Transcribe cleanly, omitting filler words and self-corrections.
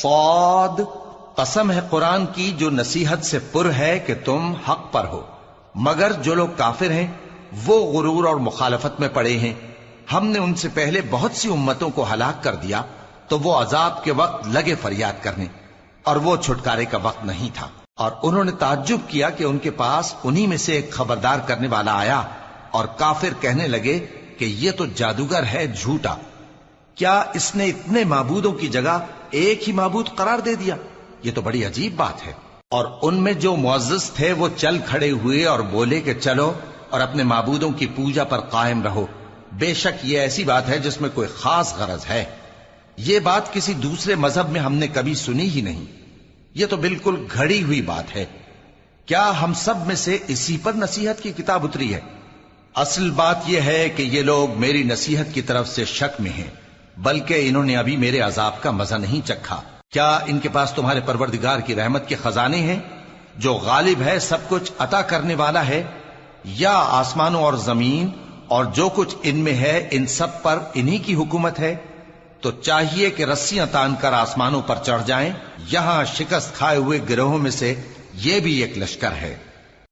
صاد، قسم ہے قرآن کی جو نصیحت سے پر ہے کہ تم حق پر ہو، مگر جو لوگ کافر ہیں وہ غرور اور مخالفت میں پڑے ہیں۔ ہم نے ان سے پہلے بہت سی امتوں کو ہلاک کر دیا تو وہ عذاب کے وقت لگے فریاد کرنے، اور وہ چھٹکارے کا وقت نہیں تھا۔ اور انہوں نے تعجب کیا کہ ان کے پاس انہی میں سے ایک خبردار کرنے والا آیا، اور کافر کہنے لگے کہ یہ تو جادوگر ہے جھوٹا، کیا اس نے اتنے معبودوں کی جگہ ایک ہی معبود قرار دے دیا؟ یہ تو بڑی عجیب بات ہے۔ اور ان میں جو معزز تھے وہ چل کھڑے ہوئے اور بولے کہ چلو اور اپنے معبودوں کی پوجا پر قائم رہو، بے شک یہ ایسی بات ہے جس میں کوئی خاص غرض ہے۔ یہ بات کسی دوسرے مذہب میں ہم نے کبھی سنی ہی نہیں، یہ تو بالکل گھڑی ہوئی بات ہے۔ کیا ہم سب میں سے اسی پر نصیحت کی کتاب اتری ہے؟ اصل بات یہ ہے کہ یہ لوگ میری نصیحت کی طرف سے شک میں ہیں، بلکہ انہوں نے ابھی میرے عذاب کا مزہ نہیں چکھا۔ کیا ان کے پاس تمہارے پروردگار کی رحمت کے خزانے ہیں جو غالب ہے، سب کچھ عطا کرنے والا ہے؟ یا آسمانوں اور زمین اور جو کچھ ان میں ہے ان سب پر انہی کی حکومت ہے؟ تو چاہیے کہ رسیاں تان کر آسمانوں پر چڑھ جائیں۔ یہاں شکست کھائے ہوئے گروہوں میں سے یہ بھی ایک لشکر ہے۔